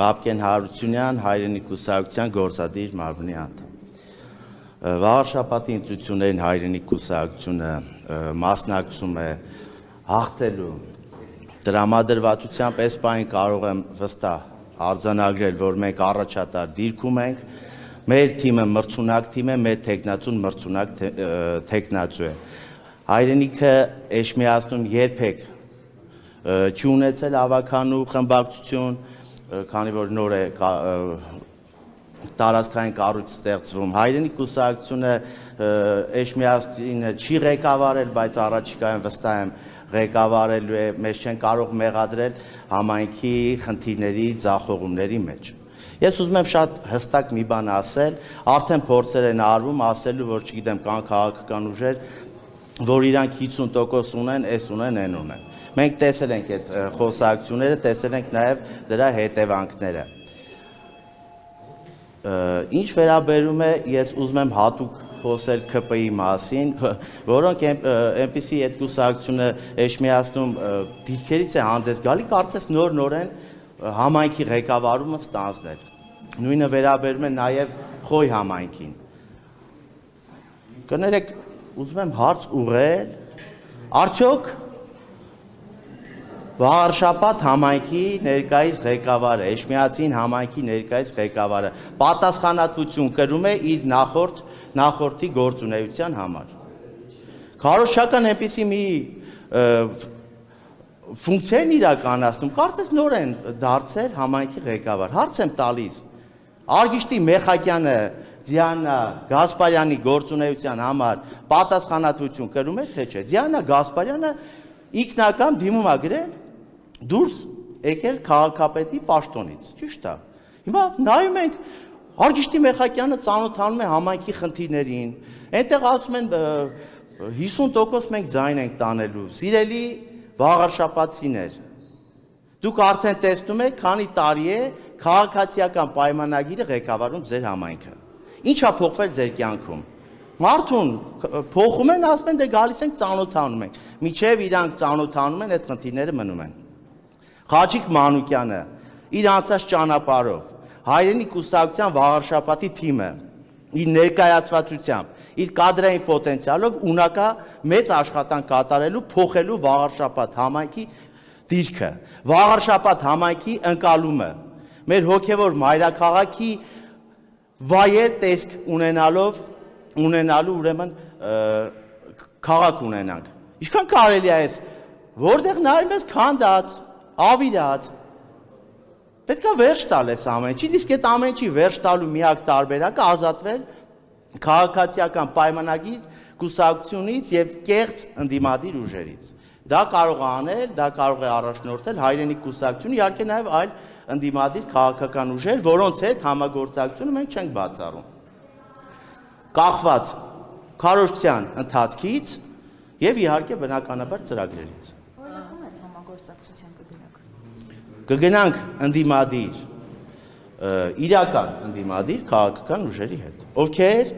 Բաբկեն Հարությունյան, հայրենի կուսակցության գործադիր մարմնի անդամ։ Վաղարշաբաթի ընտրություններին հայրենի կուսակցությունը մասնակցում է հաղթելու տրամադրվածությամբ, այս պահին կարող եմ վստահ արձանագրել, որ մենք առաջատար դիրքում ենք, մեր թիմը մրցունակ թիմ է, մեր թեկնածուն մրցունակ թեկնածու է։ Հայրենիքը Էջմիածնում երբեք չի ունեցել ավականու խմբակցություն, քանի որ նոր է տարածքային կառույց ստեղծվում։ Հայրենի կուսակցությունը Էջմիածինը չի ղեկավարել, բայց առաջիկայում վստահ եմ ղեկավարելու է, մեզ չեն կարող մեղադրել համայնքի խնդիրների ձախողումների մեջ։ Ես ուզում եմ շատ հստակ մի բան ասել, արդեն փորձեր են արվում ասելու, որ չգիտեմ, կան քաղաքական ուժեր, որ իրանք 50% ունեն, այս ունեն, այն ունեն։ Մենք տեսել ենք այդ խոսակցությունները, տեսել ենք նաև դրա հետևանքները։ Ինչ վերաբերում է, ես ուզում եմ հատուկ խոսել ԿՊ-ի մասին, որոնք այնպիսի այդ կուսակցությունը Էջմիածնում դիրքերից է հանդես գալի, կարծես նոր-նորեն համայնքի ղեկավարումը ստանձնել։ Նույնը վերաբերում է նաև Խոյ համայնքին։ Կներեք, ուզում եմ հարց ուղղել, արդյոք Վաղարշաբաթ համայնքի ներկայիս ղեկավարը, Էջմիածին համայնքի ներկայիս ղեկավարը պատասխանատվություն կրում է իր նախորդի գործունեության համար։ Քարոզչական այնպիսի մի ֆունկցիա են իրականացնում, կարծես նոր են դարձել համայնքի ղեկավար։ Հարց եմ տալիս, Արգիշտի Մեխակյանը Դիանա Գասպարյանի գործունեության համար պատասխանատվություն կրում է, թե չէ։ Դիանա Գասպարյանը ինքնական դիմում է գրել դուրս եկել քաղաքապետի պաշտոնից, ճիշտ է։ Հիմա նայում ենք, Արգիշտի Մեխակյանը ծանոթանում է համայնքի խնդիրներին, այնտեղ ասում են 50% մենք ձայն ենք տանելու, սիրելի վաղարշաբաթցիներ, դուք արդեն տեսնում եք, քանի տարի է քաղաքացիական պայմանագիրը ղեկավարում ձեր համայնքը։ Ինչ է փոխվել ձեր կյանքում։ Մարդուն փոխում են, ասում են, դե գալիս ենք ծանոթանում ենք, միջև իրանք ծանոթանում են, այդ խնդիրները մնում են։ Խաչիկ Մանուկյանը իր անցած ճանապարհով հայրենի կուսակցության Վաղարշաբաթի թիմը իր ներկայացվածությամբ, իր կադրային պոտենցիալով ունակա մեծ աշխատանք կատարելու, փոխելու Վաղարշաբաթ համայնքի դիրքը, Վաղարշաբաթ համայնքի ընկալումը, մեր հոգևոր մայրաքաղաքի վայել տեսք ունենալու ուրեմն քաղաք ունենանք։ Ինչքան կարելի է այս, որտեղ նայում ես քանդած, ավիրած, պետք է վերջ տալ այս ամենին, իսկ այդ ամենի վերջ տալու միակ տարբերակը ազատվել քաղաքացիական պայմանագիր կուսակցությունից եւ կեղծ ընդդիմադիր ուժերից։ Դա կարող է անել, դա կարող է առաջնորդել հայրենի կուսակցությունը, իհարկե նաեւ այլ ընդդիմադիր քաղաքական ուժեր, որոնց հետ համագործակցությունը մենք չենք բացառում։ Կախված քարոզչության ընթացքից եւ իհարկե բնականաբար ծրագրերից։ Որքան այդ համագործակցության կգնաք։ Կգնանք ընդդիմադիր, իրական ընդդիմադիր քաղաքական ուժերի հետ, ովքեր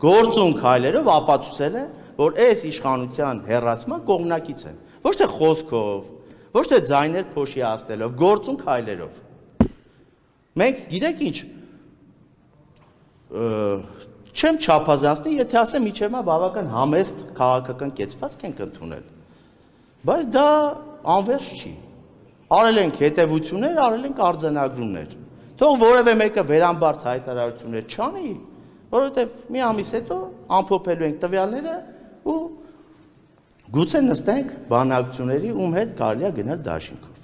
գործուն քայլերով ապացուցել են, որ այս իշխանության հեռացման կողմնակից են, ոչ թե խոսքով, ոչ թե ձայներ փոշիացնելով, գործուն քայլերով։ Մենք գիտեք ինչ, չեմ չափազանցնի, եթե ասեմ իջև մա բավական համեստ քաղաքական կեցվածք ենք ընդունել, բայց դա անվերջ չի։ Արել ենք հետևություններ, արել ենք արձանագրումներ։ Թող որևէ մեկը վերամբարձ հայտարարություններ չանի, որովհետև մի ամիս հետո ամփոփելու ենք տվյալները ու գուցե նստենք բանակցությունների, ում հետ կարելի է գնալ դաշինքով։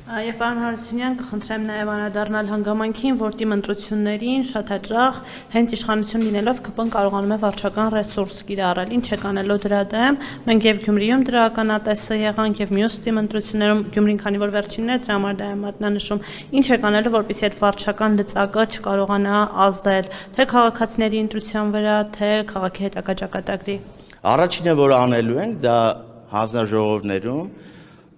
Եվ պարոն Հարությունյան, կխնդրեմ նաև անդրադառնալ հանգամանքին, որ թիմ ընտրություններին շատ հաճախ հենց իշխանություն լինելով ԿՊ-ն կարողանում է վարչական ռեսուրս կիրառել, ինչ է կանելով դրա դեմ։ Մենք եւ Գյումրիում դրա ականատեսը եղանք եւ մյուս թիմ ընտրություններում Գյումրին քանի որ վերջինն է դրա համար դա է մատնանշում։ Ինչ է կանելու, որպեսզի այդ վարչական լծակը չկարողանա ազդել թե քաղաքացիների ընտրության վրա, թե քաղաքի հետագա ճակատագրի։ Առաջինը, որ անելու ենք, դա հանձնաժողովներում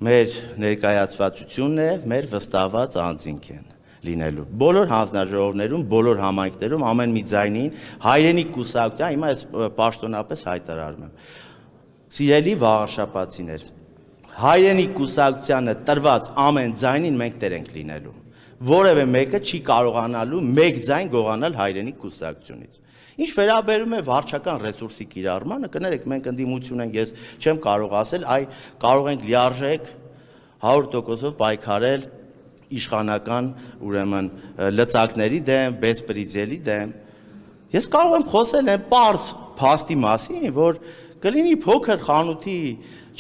մեր ներկայացվածությունն է, մեր վստահված անձինք են լինելու։ Բոլոր հանձնաժողովներում, բոլոր համայնքներում ամեն մի ձայնին հայրենի կուսակցության, հիմա ես պաշտոնապես հայտարարում եմ։ Սիրելի վաղարշաբաթցիներ, հայրենի կուսակցությանը տրված ամեն ձայնին մենք տեր ենք լինելու։ Որևէ մեկը չի կարողանալու մեկ ձայն գողանալ հայրենի կուսակցությունից։ Ինչ վերաբերում է վարչական ռեսուրսի կիրառմանը, կներեք, մենք ընդդիմություն ենք, ես չեմ կարող ասել, այ կարող ենք լիարժեք 100%-ով պայքարել իշխանական, ուրեմն, լծակների դեմ, բեսպրիձելի դեմ։ Ես կարող եմ խոսել այն պարզ փաստի մասին, որ կլինի փոքր խանութի,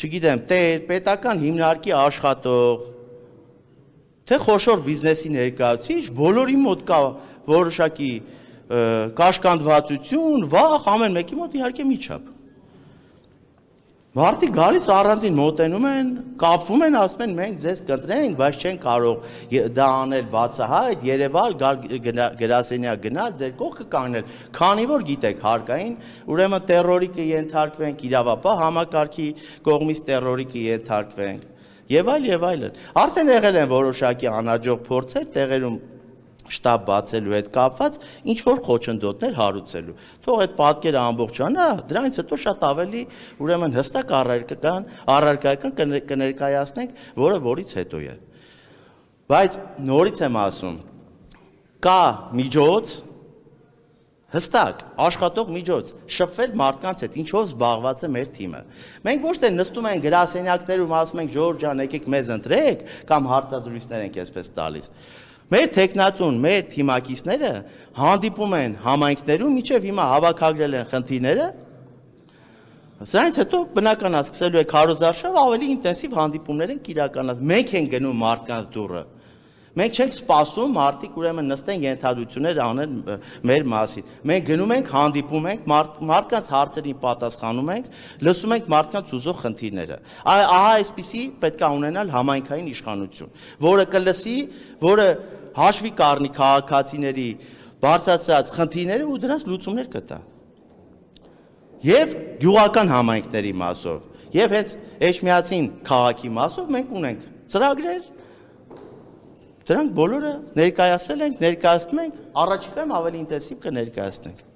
չգիտեմ, պետական հիմնարկի աշխատող, թե խոշոր բիզնեսի ներկայացուցիչ, բոլորի մոտ կա որոշակի կաշկանդվածություն, վախ, ամեն մեկի մոտ իհարկե միջապ։ Մարդիկ գալիս առանձին մոտենում են, կապվում են, ասում են մենք ձեզ կընտրենք, բայց չեն կարող դա անել բացահայտ, Երևալ, գրասենյակ գնալ, ձեր կողքը կանգնել, քանի որ գիտեք հարկային, ուրեմն տերորի կենթարկվենք, իրավապահ համակարգի կողմից տերորի կենթարկվենք, եւ այլն։ Արդեն եղել են որոշակի անհաջող փորձեր տեղերում շտաբ բացելու հետ կապված ինչ որ խոչընդոտներ հարուցելու։ Թող այդ պատկերը ամբողջանա, դրանից հետո շատ ավելի ուրեմն հստակ առարկայական կներկայացնենք, որը որից հետո է։ Բայց նորից եմ ասում, կա միջոց, հստակ աշխատող միջոց շփվել մարդկանց հետ, ինչով զբաղված է մեր թիմը։ Մենք ոչ թե նստում ենք գրասենյակներում, ասում ենք Ժորժ ջան, եկեք մեզ ընտրեք, կամ հարցազրույցներ ենք այսպես տալիս։ Մեր տեխնացուն, մեր թիմակիցները հանդիպում են համայնքներում, մինչև հիմա հավաքագրել են խնդիրները, սրանից հետո բնական է սկսելու է քարոզարշավ ավելի ինտենսիվ հանդիպումներ ենք իրականացնում։ Մենք ենք գնում մարդկանց դուռը։ Մենք չենք սպասում մարդիկ ուրեմն նստեն ենթադրություններ անեն մեր մասին։ Մենք գնում ենք, հանդիպում ենք, մարդկանց հարցերին պատասխանում ենք, լսում ենք մարդկանց ուզող խնդիրները։ Ահա այսպիսի պետք է ունենալ համայնքային իշխանություն, որը կլսի, որը հաշվի կառնի քաղաքացիների բարձրացած խնդիրները ու դրանց լուծումներ կտա։ Եվ գյուղական համայնքների մասով, եւ հենց Էջմիածին քաղաքի մասով մենք ունենք ծրագրեր, դրանք բոլորը ներկայացրել ենք, ներկայացնում ենք, առաջիկայում ավելի ինտենսիվ կներկայացնենք։